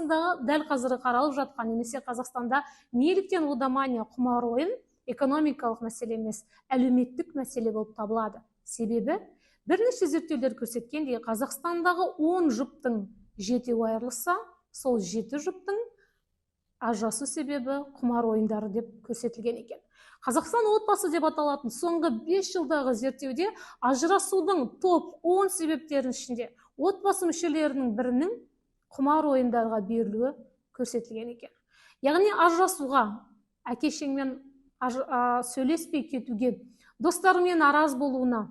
Қазақстандағы дәл қазір қаралып жатқан немесе Қазақстанда неліктен лудомания, құмар ойын экономикалық мәселе емес, әлеуметтік мәселе болып табылады? Себебі бірнеше зерттеулер көрсеткендей, Қазақстандағы 10 жұптың 7-еуі айырылса, сол 7 жұптың ажырасу себебі құмар ойындары деп көрсетілген екен. Қазақстан отбасы деп аталатын соңғы 5 жылдағы зерттеуде ажырасудың топ 10 себептерінің ішінде отбасы мүшелерінің бірінің құмар ойындарға берілуі көрсетілген екен. Яғни ажырасуға, әке-шеңмен сөйлеспей кетуге, достарымен араз болуына,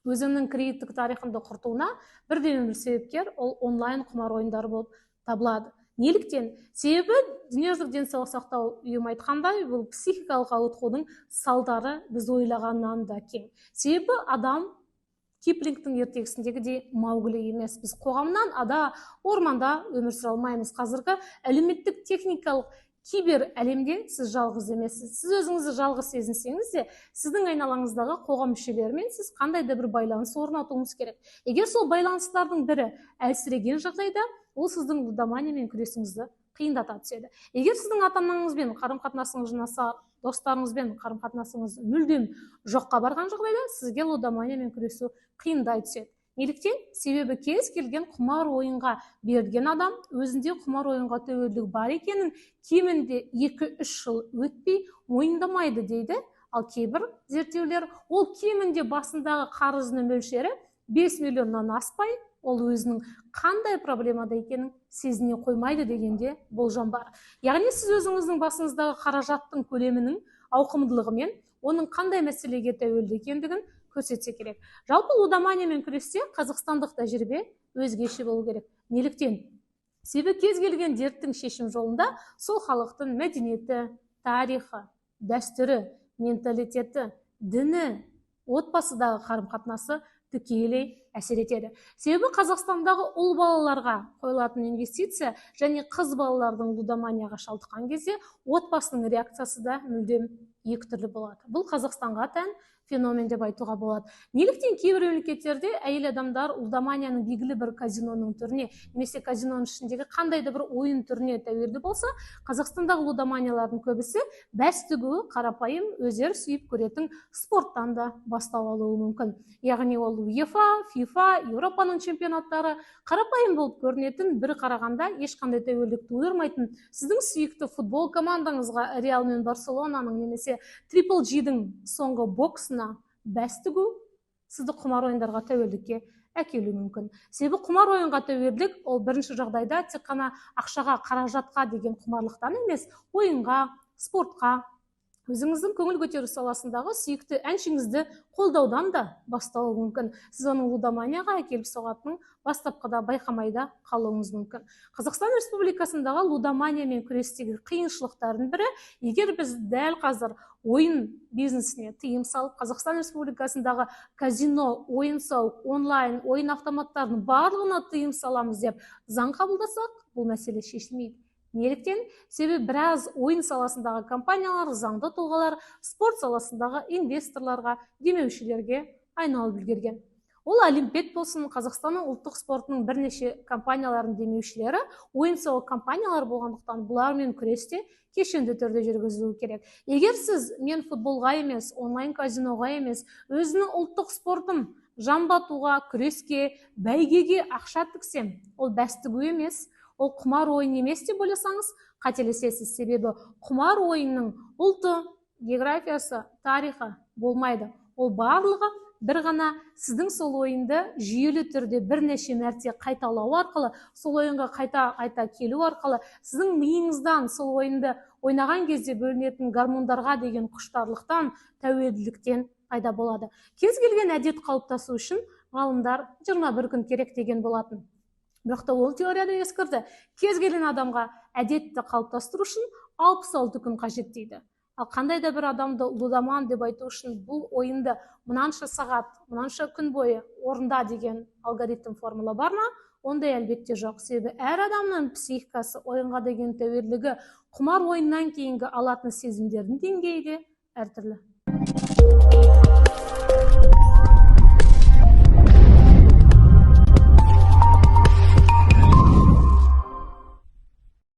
өзінің кредиттік тарихында құртуына бірден бір себепкер ол онлайн құмар ойындары болып табылады. Неліктен? Себебі дүниежүзілік денсаулық сақтау ұйымы айтқандай, бұл психикалық ауытқудың салдары біз ойлағаннан да кең. Себебі адам Киплингтің ертегісіндегідей Маугли емес. Біз қоғамнан орманда өмір сүре алмаймыз. Қазіргі әлеуметтік техникалық кибер әлемде сіз жалғыз емессіз. Сіз өзіңізді жалғыз сезінсеңіз де, сіздің айналаңыздағы қоғам мүшелерімен сіз қандай да бір байланыс орнатуыңыз керек. Егер сол байланыстардың бірі әлсіреген жағдайда, ол сіздің лудоманиямен күресіңізді қиындата түседі. Егер сіздің ата-анаңызбен қарым-қатынасыңыз нашар, достарыңызбен қарым-қатынасыңыз мүлдем жоққа барған жағдайда, сізге лудоманиямен күресу қиындай түседі. Неліктен? Себебі кез келген құмар ойынға берген адам өзінде құмар ойынға тәуелділік бар екенін кемінде 2-3 жыл өтпей мойындамайды дейді. Ал кейбір зерттеулер ол кемінде басындағы қарызының мөлшері 5 миллионнан аспай, ол өзінің қандай проблемада екенін сезіне қоймайды дегенде болжам бар. Яғни сіз өзіңіздің басыңыздағы қаражаттың көлемінің ауқымдылығымен оның қандай мәселеге тәуелді екендігін көрсетсе керек. Жалпы лудоманиямен күресте қазақстандық тәжірибе өзгеше болу керек. Неліктен? Себебі кез келген дерттің шешім жолында сол халықтың мәдениеті, тарихы, дәстүрі, менталитеті, діні, отбасыдағы қарым-қатынасы тікелей әсер етеді. Себебі Қазақстандағы ұл балаларға қойылатын инвестиция және қыз балалардың лудоманияға шалдыққан кезде отбасының реакциясы да мүлдем екі түрлі болады. Бұл Қазақстанға тән феномен деп айтуға болады. Неліктен кейбір мемлекеттерде әйел адамдар лудоманияның белгілі бір казиноның түріне, немесе казиноның ішіндегі қандай да бір ойын түріне тәуелді болса, Қазақстандағы лудоманиялардың көбісі бәстігуі қарапайым өздері сүйіп көретін спорттан да бастау алуы мүмкін. Яғни ол УЕФА, ФИФА, Еуропаның чемпионаттары қарапайым болып көрінетін, бір қарағанда ешқандай тәуелділік тудырмайтын сіздің сүйікті футбол командаңызға Реал мен Барселонаның немесе Трипл Джидің соңғы боксына бәстігу сізді құмар ойындарға тәуелдікке әкелуі мүмкін. Себебі құмар ойынға тәуелдік ол бірінші жағдайда тек қана ақшаға, қаражатқа деген құмарлықтан емес, ойынға, спортқа, өзіңіздің көңіл көтеру саласындағы сүйікті әншіңізді қолдаудан да бастауы мүмкін. Сіз оның лудоманияға әкеліп соғатынын бастапқыда байқамайда қалуыңыз мүмкін. Қазақстан Республикасындағы лудоманиямен күрестегі қиыншылықтардың бірі, егер біз дәл қазір ойын бизнесіне тыйым салып, Қазақстан Республикасындағы казино, ойын-сауық, онлайн, ойын автоматтарының барлығына тыйым саламыз деп заң қабылдасақ, бұл мәселе шешілмейді. Неліктен? Себебі біраз ойын саласындағы компаниялар, заңды тұлғалар, спорт саласындағы инвесторларға, демеушілерге айналып үлгерген. Ол Олимпиад болсын, Қазақстанның ұлттық спортының бірнеше компаниялардың демеушілері ойын-сауық компаниялар болғандықтан бұлармен күресте кешенді түрде жүргізілуі керек. Егер сіз мен футболға емес, онлайн казиноға емес, өзінің ұлттық спортым жамбатуға, күреске, бәйгеге ақша тіксем, ол бәстігу емес, ол құмар ойын емес деп ойласаңыз, қателесесіз. Себебі құмар ойынның ұлты, географиясы, тарихы болмайды. Ол барлығы бір ғана сіздің сол ойынды жүйелі түрде бірнеше мәрте қайталау арқылы, сол ойынға қайта келу арқылы, сіздің миыңыздан сол ойынды ойнаған кезде бөлінетін гормондарға деген құштарлықтан, тәуелділіктен пайда болады. Кез келген әдет қалыптасу үшін ғалымдар 21 күн керек деген болатын. Бірақ ол теорияда ескірді. Кез келген адамға әдетті қалыптастыру үшін 66 күн қажет дейді. Ал қандай да бір адамды лудоман деп айту үшін бұл ойынды мынанша сағат, мынанша күн бойы орында деген алгоритм формула бар ма? Ондай әлбетте жоқ. Себебі әр адамның психикасы, ойынға деген тәуелділігі, құмар ойыннан кейінгі алатын сезімдердің деңгейі де әртүрлі.